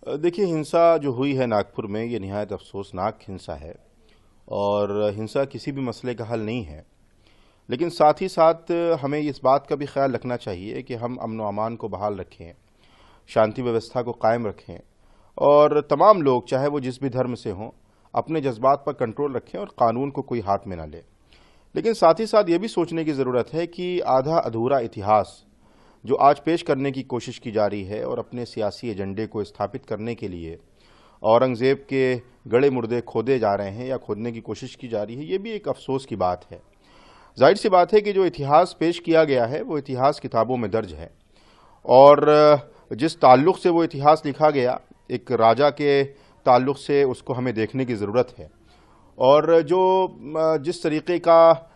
देखिए, हिंसा जो हुई है नागपुर में, ये निहायत अफसोसनाक हिंसा है और हिंसा किसी भी मसले का हल नहीं है। लेकिन साथ ही साथ हमें इस बात का भी ख्याल रखना चाहिए कि हम अमन व अमान को बहाल रखें, शांति व्यवस्था को कायम रखें और तमाम लोग, चाहे वो जिस भी धर्म से हों, अपने जज्बात पर कंट्रोल रखें और कानून को कोई हाथ में ना ले। लेकिन साथ ही साथ ये भी सोचने की ज़रूरत है कि आधा अधूरा इतिहास जो आज पेश करने की कोशिश की जा रही है और अपने सियासी एजेंडे को स्थापित करने के लिए औरंगज़ेब के गड़े मुर्दे खोदे जा रहे हैं या खोदने की कोशिश की जा रही है, ये भी एक अफसोस की बात है। जाहिर सी बात है कि जो इतिहास पेश किया गया है वो इतिहास किताबों में दर्ज है और जिस ताल्लुक़ से वो इतिहास लिखा गया, एक राजा के ताल्लुक़ से, उसको हमें देखने की ज़रूरत है। और जो जिस तरीक़े का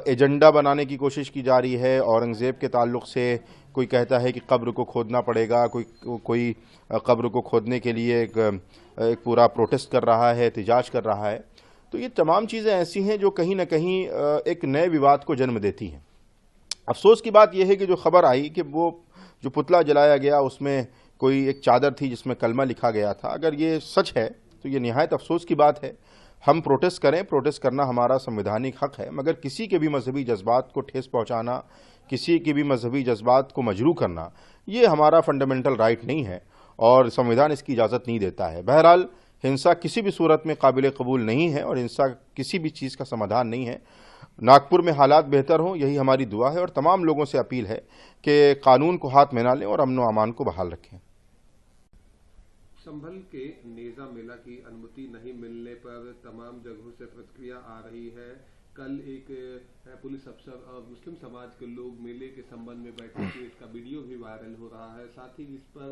एजेंडा बनाने की कोशिश की जा रही है औरंगज़ेब के ताल्लुक़ से, कोई कहता है कि कब्र को खोदना पड़ेगा, कोई कब्र को खोदने के लिए एक पूरा प्रोटेस्ट कर रहा है, एहतिजाज कर रहा है। तो ये तमाम चीज़ें ऐसी हैं जो कहीं ना कहीं एक नए विवाद को जन्म देती हैं। अफसोस की बात यह है कि जो खबर आई कि वो जो पुतला जलाया गया उसमें कोई एक चादर थी जिसमें कलमा लिखा गया था, अगर ये सच है तो ये निहायत अफसोस की बात है। हम प्रोटेस्ट करें, प्रोटेस्ट करना हमारा संवैधानिक हक है, मगर किसी के भी मजहबी जज्बात को ठेस पहुंचाना, किसी के भी मजहबी जज्बात को मजरूह करना, ये हमारा फंडामेंटल राइट नहीं है और संविधान इसकी इजाज़त नहीं देता है। बहरहाल, हिंसा किसी भी सूरत में काबिल कबूल नहीं है और हिंसा किसी भी चीज़ का समाधान नहीं है। नागपुर में हालात बेहतर हों, यही हमारी दुआ है और तमाम लोगों से अपील है कि कानून को हाथ में ना लें और अमन व अमान को बहाल रखें। संभल के नेजा मेला की अनुमति नहीं मिलने पर तमाम जगहों से प्रतिक्रिया आ रही है। कल एक पुलिस अफसर और मुस्लिम समाज के लोग मेले के संबंध में बैठे थे, इसका वीडियो भी वायरल हो रहा है। साथ ही इस पर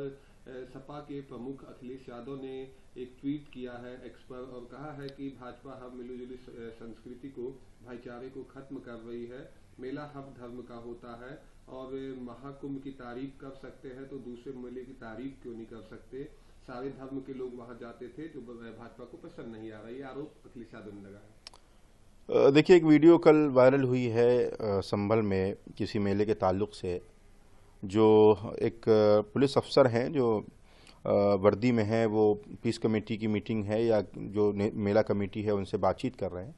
सपा के प्रमुख अखिलेश यादव ने एक ट्वीट किया है एक्स पर और कहा है कि भाजपा हर मिलीजुली संस्कृति को, भाईचारे को खत्म कर रही है। मेला हर धर्म का होता है और महाकुंभ की तारीफ कर सकते हैं तो दूसरे मेले की तारीफ क्यों नहीं कर सकते। सारे धर्म के लोग वहां जाते थे, जो भाजपा को पसंद नहीं आ रहा। ये आरोप अखिलेश यादव ने लगाया। देखिए, एक वीडियो कल वायरल हुई है संभल में किसी मेले के ताल्लुक़ से, जो एक पुलिस अफसर हैं जो वर्दी में है, वो पीस कमेटी की मीटिंग है या जो मेला कमेटी है उनसे बातचीत कर रहे हैं,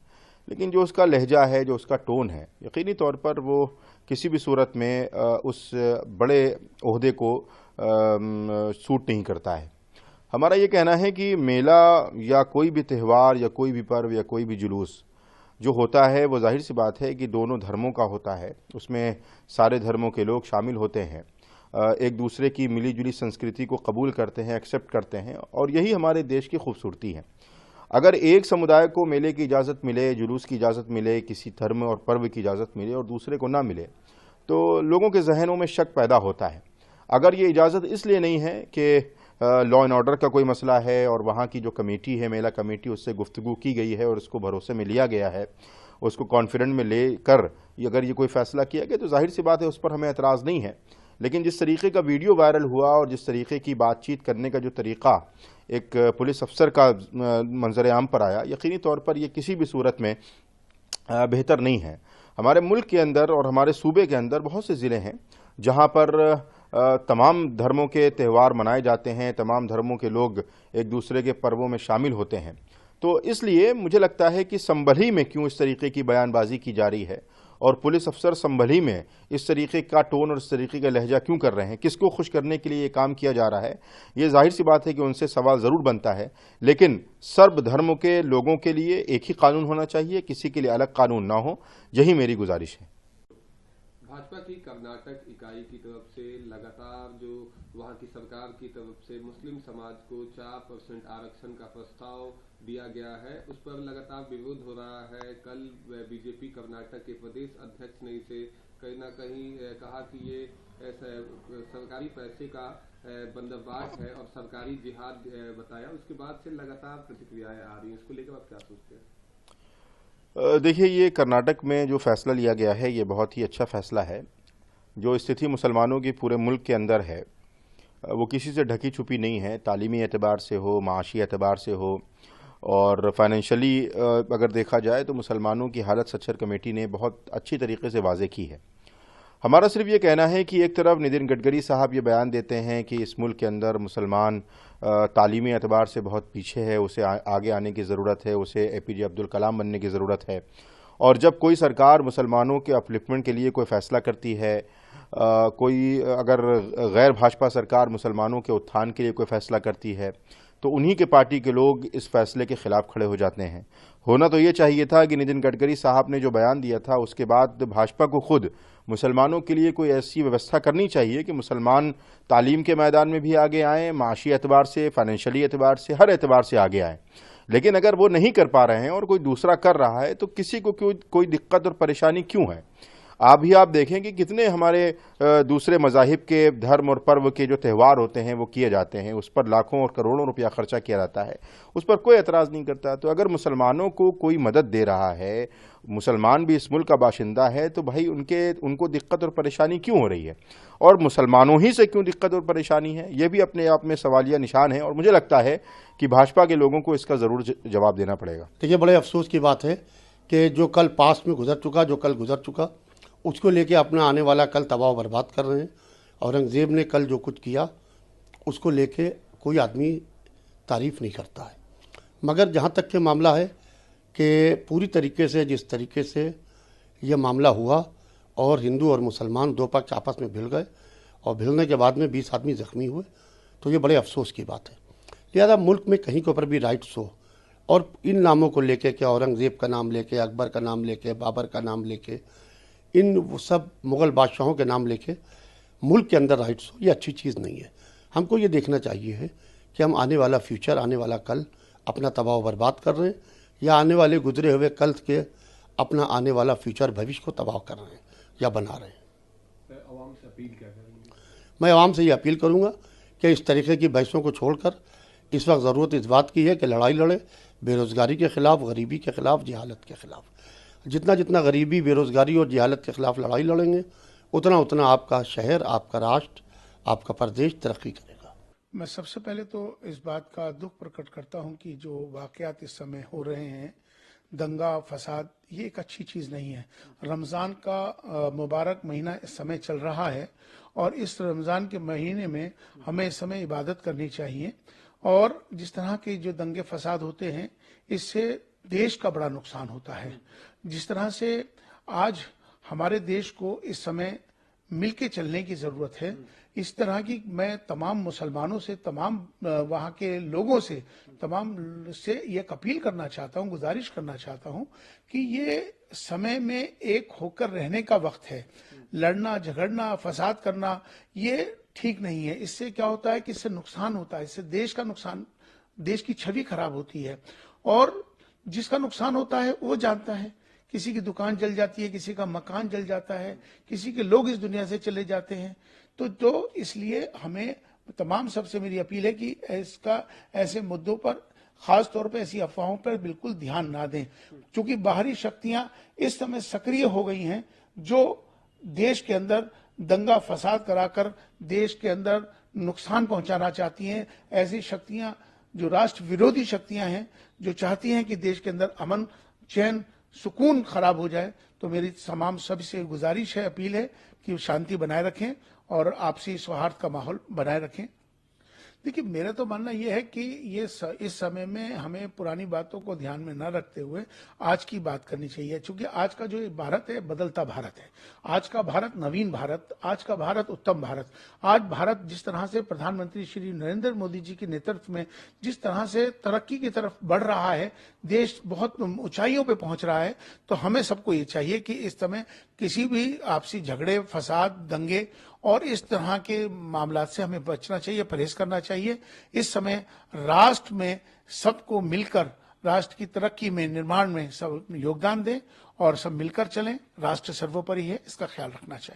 लेकिन जो उसका लहजा है, जो उसका टोन है, यकीनी तौर पर वो किसी भी सूरत में उस बड़े ओहदे को सूट नहीं करता है। हमारा ये कहना है कि मेला या कोई भी त्यौहार या कोई भी पर्व या कोई भी जुलूस जो होता है वो जाहिर सी बात है कि दोनों धर्मों का होता है, उसमें सारे धर्मों के लोग शामिल होते हैं, एक दूसरे की मिली जुली संस्कृति को कबूल करते हैं, एक्सेप्ट करते हैं और यही हमारे देश की खूबसूरती है। अगर एक समुदाय को मेले की इजाज़त मिले, जुलूस की इजाज़त मिले, किसी धर्म और पर्व की इजाज़त मिले और दूसरे को ना मिले, तो लोगों के जहनों में शक पैदा होता है। अगर ये इजाज़त इसलिए नहीं है कि लॉ एंड ऑर्डर का कोई मसला है और वहाँ की जो कमेटी है, मेला कमेटी, उससे गुफ्तगू की गई है और उसको भरोसे में लिया गया है, उसको कॉन्फिडेंट में लेकर अगर ये कोई फ़ैसला किया गया तो जाहिर सी बात है उस पर हमें एतराज़ नहीं है। लेकिन जिस तरीके का वीडियो वायरल हुआ और जिस तरीके की बातचीत करने का जो तरीक़ा एक पुलिस अफसर का मंजर आम पर आया, यकीनी तौर पर यह किसी भी सूरत में बेहतर नहीं है। हमारे मुल्क के अंदर और हमारे सूबे के अंदर बहुत से ज़िले हैं जहाँ पर तमाम धर्मों के त्यौहार मनाए जाते हैं, तमाम धर्मों के लोग एक दूसरे के पर्वों में शामिल होते हैं। तो इसलिए मुझे लगता है कि संभल में क्यों इस तरीके की बयानबाजी की जा रही है और पुलिस अफसर संभल में इस तरीके का टोन और इस तरीके का लहजा क्यों कर रहे हैं, किसको खुश करने के लिए ये काम किया जा रहा है, ये जाहिर सी बात है कि उनसे सवाल ज़रूर बनता है। लेकिन सर्व धर्मों के लोगों के लिए एक ही कानून होना चाहिए, किसी के लिए अलग कानून ना हो, यही मेरी गुजारिश है। भाजपा की कर्नाटक इकाई की तरफ से लगातार जो वहां की सरकार की तरफ से मुस्लिम समाज को 4% आरक्षण का प्रस्ताव दिया गया है, उस पर लगातार विरोध हो रहा है। कल बीजेपी कर्नाटक के प्रदेश अध्यक्ष ने इसे कहीं ना कहीं कहा कि ये सरकारी पैसे का बंदरगाह है और सरकारी जिहाद बताया। उसके बाद से लगातार प्रतिक्रियाएं आ रही हैं, इसको लेकर आप क्या सोचते हैं? देखिए, ये कर्नाटक में जो फ़ैसला लिया गया है ये बहुत ही अच्छा फ़ैसला है। जो स्थिति मुसलमानों की पूरे मुल्क के अंदर है वो किसी से ढकी छुपी नहीं है, तालीमी एतबार से हो, माशी एतबार से हो और फाइनेंशियली अगर देखा जाए तो मुसलमानों की हालत सच्चर कमेटी ने बहुत अच्छी तरीके से वाज़े की है। हमारा सिर्फ ये कहना है कि एक तरफ नितिन गडकरी साहब ये बयान देते हैं कि इस मुल्क के अंदर मुसलमान तालीमी एतबार से बहुत पीछे है, उसे आगे आने की ज़रूरत है, उसे एपीजे अब्दुल कलाम बनने की ज़रूरत है। और जब कोई सरकार मुसलमानों के अपलिफ्टमेंट के लिए कोई फ़ैसला करती है, कोई अगर गैर भाजपा सरकार मुसलमानों के उत्थान के लिए कोई फ़ैसला करती है, तो उन्हीं के पार्टी के लोग इस फैसले के खिलाफ खड़े हो जाते हैं। होना तो ये चाहिए था कि नितिन गडकरी साहब ने जो बयान दिया था उसके बाद भाजपा को खुद मुसलमानों के लिए कोई ऐसी व्यवस्था करनी चाहिए कि मुसलमान तालीम के मैदान में भी आगे आएँ, माशी एतबार से, फाइनेंशियली एतबार से, हर एतबार से आगे आएँ। लेकिन अगर वो नहीं कर पा रहे हैं और कोई दूसरा कर रहा है तो किसी को कोई दिक्कत और परेशानी क्यों है? आप देखें कि कितने हमारे दूसरे मज़ाहिब के धर्म और पर्व के जो त्यौहार होते हैं वो किए जाते हैं, उस पर लाखों और करोड़ों रुपया खर्चा किया जाता है, उस पर कोई एतराज़ नहीं करता। तो अगर मुसलमानों को कोई मदद दे रहा है, मुसलमान भी इस मुल्क का बाशिंदा है, तो भाई उनको दिक्कत और परेशानी क्यों हो रही है? और मुसलमानों ही से क्यों दिक्कत और परेशानी है, ये भी अपने आप में सवालिया निशान है। और मुझे लगता है कि भाजपा के लोगों को इसका ज़रूर जवाब देना पड़ेगा। देखिए, बड़े अफसोस की बात है कि जो कल पास्ट में गुजर चुका, जो कल गुजर चुका, उसको लेके अपना आने वाला कल तबाह बर्बाद कर रहे हैं। औरंगज़ेब ने कल जो कुछ किया उसको लेके कोई आदमी तारीफ़ नहीं करता है। मगर जहाँ तक के मामला है कि पूरी तरीके से जिस तरीके से ये मामला हुआ और हिंदू और मुसलमान दो पक्ष आपस में भिड़ गए और भिड़ने के बाद में 20 आदमी ज़ख्मी हुए, तो ये बड़े अफसोस की बात है। लिहाजा मुल्क में कहीं के ऊपर भी राइट्स हो और इन नामों को लेके कि औरंगज़ेब का नाम लेके, अकबर का नाम लेके, बाबर का नाम लेके, इन वो सब मुग़ल बादशाहों के नाम लेके मुल्क के अंदर राइट्स हो, ये अच्छी चीज़ नहीं है। हमको ये देखना चाहिए है कि हम आने वाला फ्यूचर, आने वाला कल अपना तबाह बर्बाद कर रहे हैं या आने वाले गुजरे हुए कल के अपना आने वाला फ्यूचर भविष्य को तबाह कर रहे हैं या बना रहे हैं। आवाम से अपील क्या करेंगे? मैं आवाम से ये अपील करूँगा कि इस तरीके की बहसों को छोड़कर इस वक्त ज़रूरत इस बात की है कि लड़ाई लड़े बेरोज़गारी के ख़िलाफ़, गरीबी के ख़िलाफ़, जहालत के ख़िलाफ़। जितना गरीबी, बेरोज़गारी और जहालत के ख़िलाफ़ लड़ाई लड़ेंगे उतना आपका शहर, आपका राष्ट्र, आपका प्रदेश तरक्की करेगा। मैं सबसे पहले तो इस बात का दुख प्रकट करता हूं कि जो वाक़यात इस समय हो रहे हैं, दंगा फसाद, ये एक अच्छी चीज़ नहीं है। रमज़ान का मुबारक महीना इस समय चल रहा है और इस रमज़ान के महीने में हमें इस समय इबादत करनी चाहिए। और जिस तरह के जो दंगे फसाद होते हैं, इससे देश का बड़ा नुकसान होता है। जिस तरह से आज हमारे देश को इस समय मिलके चलने की ज़रूरत है, इस तरह की मैं तमाम मुसलमानों से, तमाम वहाँ के लोगों से, तमाम से ये अपील करना चाहता हूँ, गुजारिश करना चाहता हूँ कि ये समय में एक होकर रहने का वक्त है। लड़ना, झगड़ना, फसाद करना ये ठीक नहीं है। इससे क्या होता है कि इससे नुकसान होता है, इससे देश का नुकसान, देश की छवि खराब होती है। और जिसका नुकसान होता है वो जानता है। किसी की दुकान जल जाती है, किसी का मकान जल जाता है, किसी के लोग इस दुनिया से चले जाते हैं। तो इसलिए हमें तमाम सबसे मेरी अपील है कि इसका ऐसे मुद्दों पर, खास तौर पे ऐसी अफवाहों पर बिल्कुल ध्यान ना दें, क्योंकि बाहरी शक्तियां इस समय सक्रिय हो गई हैं जो देश के अंदर दंगा फसाद कराकर देश के अंदर नुकसान पहुंचाना चाहती हैं। ऐसी शक्तियां जो राष्ट्र विरोधी शक्तियां हैं, जो चाहती हैं कि देश के अंदर अमन, चैन, सुकून खराब हो जाए। तो मेरी तमाम सबसे गुजारिश है, अपील है कि शांति बनाए रखें और आपसी सौहार्द का माहौल बनाए रखें। देखिए, मेरा तो मानना यह है कि इस समय में हमें पुरानी बातों को ध्यान में न रखते हुए आज की बात करनी चाहिए, क्योंकि आज का जो भारत है बदलता भारत है। आज का भारत नवीन भारत, आज का भारत उत्तम भारत। आज भारत जिस तरह से प्रधानमंत्री श्री नरेंद्र मोदी जी के नेतृत्व में जिस तरह से तरक्की की तरफ बढ़ रहा है, देश बहुत ऊंचाइयों पे पहुंच रहा है, तो हमें सबको ये चाहिए कि इस समय किसी भी आपसी झगड़े, फसाद, दंगे और इस तरह के मामलात से हमें बचना चाहिए, परहेज करना चाहिए। इस समय राष्ट्र में सबको मिलकर राष्ट्र की तरक्की में, निर्माण में सब योगदान दें और सब मिलकर चलें। राष्ट्र सर्वोपरि है, इसका ख्याल रखना चाहिए।